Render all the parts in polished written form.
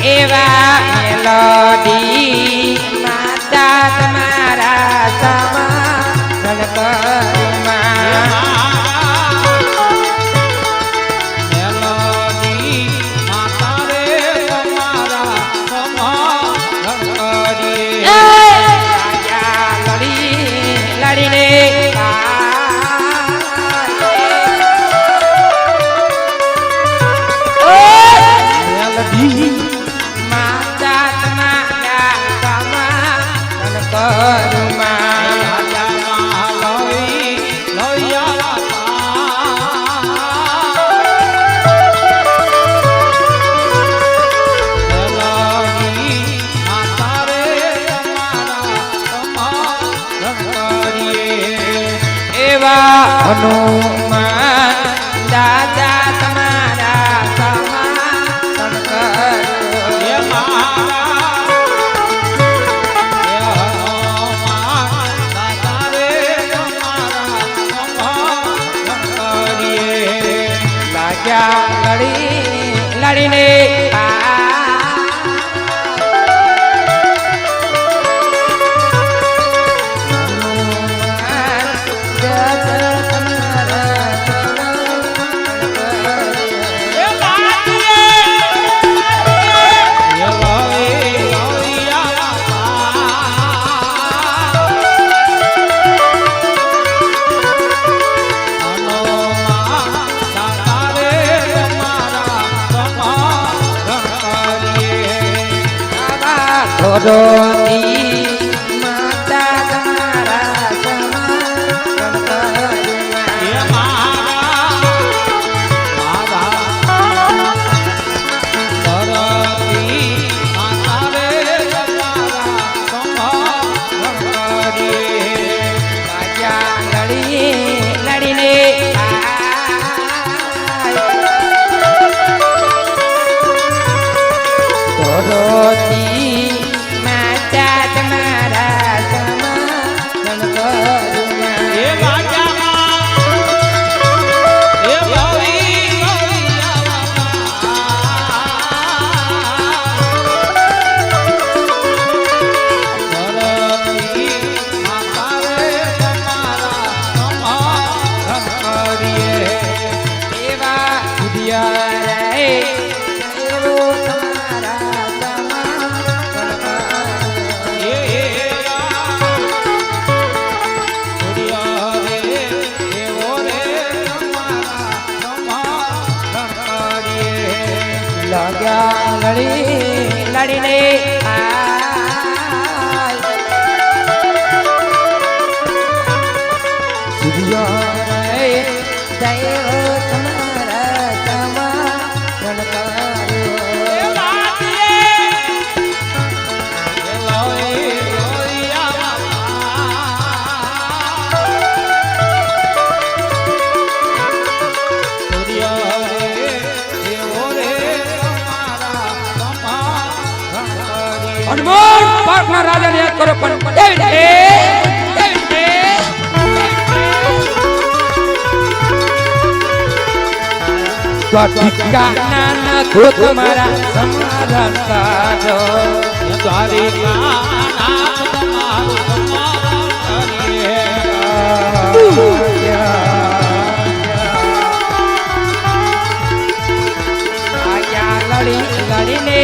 એવા મેલોડી માતા તમારા સમા એવા હનુમાન દાદા તમારા સમાન લાગ્યા લડીને ધોરોની માતા તમારા લડીને ધોરોની લડીને હનુમાન પાર્કના રાજાને યાદ કરો પણ દ્વારિકાના તો તમારા સમાધાન કાજો દ્વારિકાના તમારું સમાધાન કરીએ આયા લડીને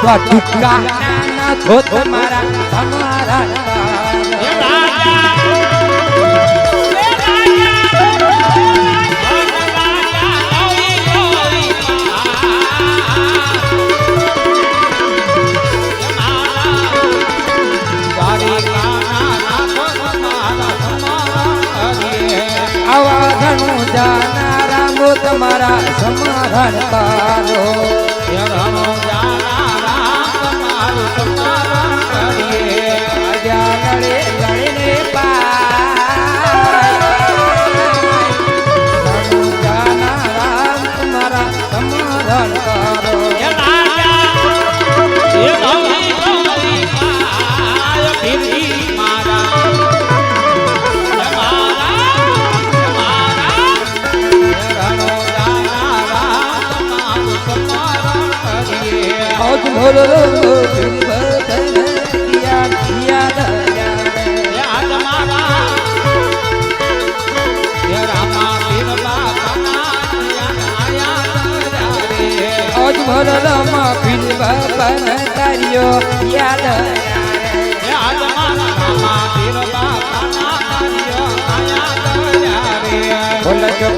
દ્વારિકાના તો તમારા સમાધાન જાનારા તમારા સમાધાન કરો લડીને જાનારા તમારા સમાધાન કરો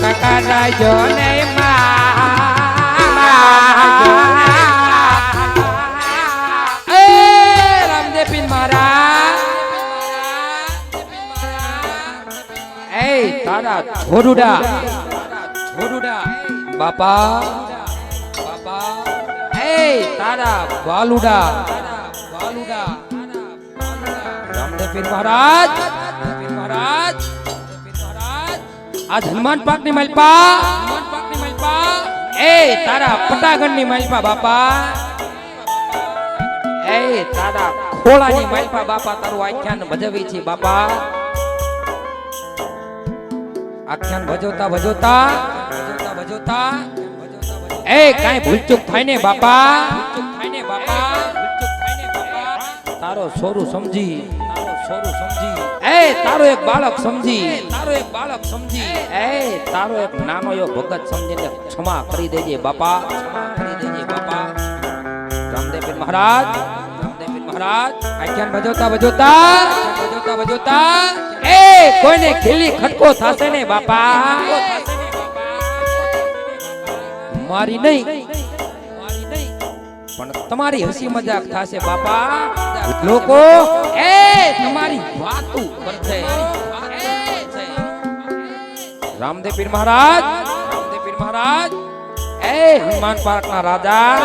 કાકા જો ને રામદેવ મહારાજ તારા છોરુડા બાપા તારા વાલુડા રામદેવ મહારાજ આજ હનુમાન પાક ની માલપા એ તારા પટાગણ ની માલપા બાપા એ તારા ખોળા ની માલપા બાપા તારું આખ્યાન ભજવી છે બાપા આખ્યાન ભજવતા એ કાઈ ભૂલચૂક થાય ને બાપા તારો સોરું સમજી એ તારો એક બાળક સમજી એ તારો એક નાનો એવો ભગત સમજીને ક્ષમા કરી દેજે બાપા રામદેવ મહારાજ આખ્યાન ભજવતા એ કોઈને ખીલી ખટકો થશે ને બાપા મારી નહીં પણ તમારી હસી મજાક થશે બાપા લોકો એ તમારી વાતો કરશે રામદેવ પીર મહારાજ એ હનુમાન પાર્ક ના રાજા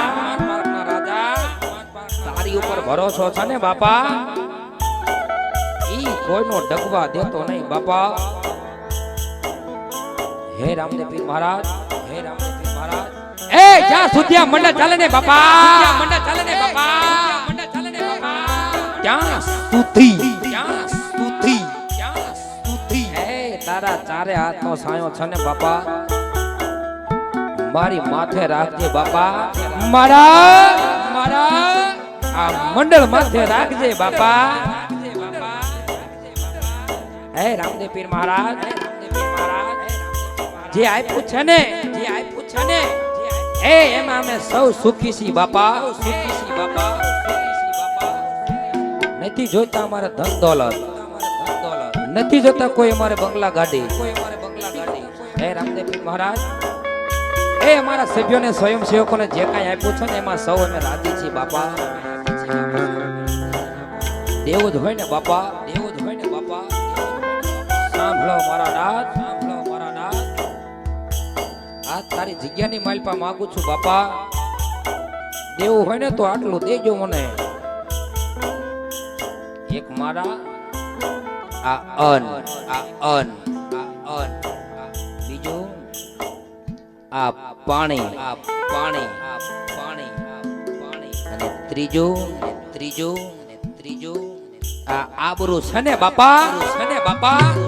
તારી ઉપર ભરોસો છે ને બાપા ઈ કોઈનો ડગવા દેતો નહીં બાપા હે રામદેવ પીર મહારાજ એ જ્યાં સુધી આ મંડળ ચાલે ને બાપા ત્યાં સુધી એ તારા ચારે હાથનો સાયો છે ને બાપા મારી માથે રાખજે બાપા મારા આ મંડળ માથે રાખજે બાપા હે રામદેવ પીર મહારાજ જે આપ્યું છે ને એ એમાં અમે સૌ સુખી છી બાપા નથી જોતા અમારે ધન દોલત નથી જોતા કોઈ અમારે બંગલા ગાડી હે રામદેવ પીર મહારાજ એ અમારા સભ્યોને સ્વયંસેવકોને જે કાંઈ આપ્યું છે ને એમાં સૌ અમે રાજી છીએ બાપા દેવું જ હોય ને બાપા સાંભળો મારા નાથ આ તારી જગ્યાની માલપા માંગુ છું બાપા દેવું હોય ને તો આટલું દેજો મને એક મારા આ અન બીજું આ પાણી અને ત્રીજું આ આબરૂ છે ને બાપા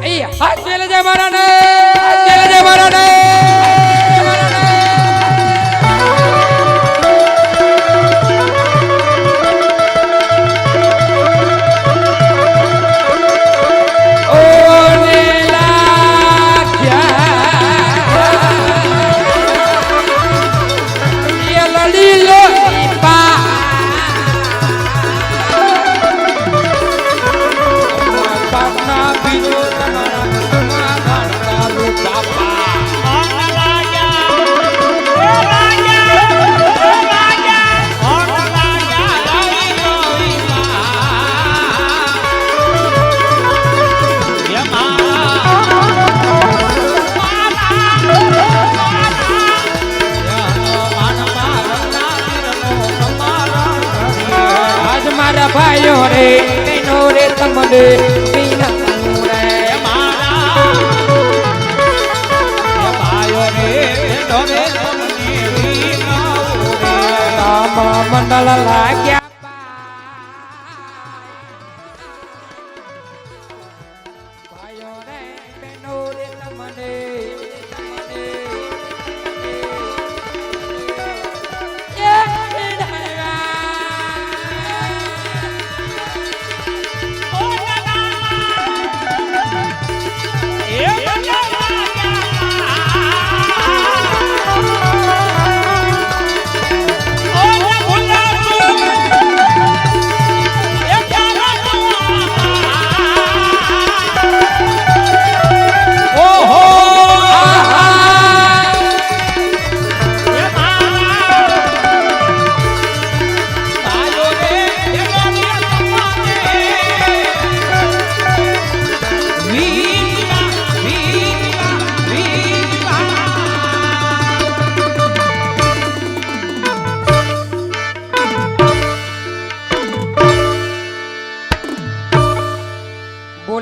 એ હાથ ચલે જાય મારા ને ભાઈઓ રે બહેનો રે તમને મંડળ લાગ્યા ભાઈઓ રે બહેનો રે તમને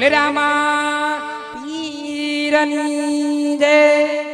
રામા પીરની જય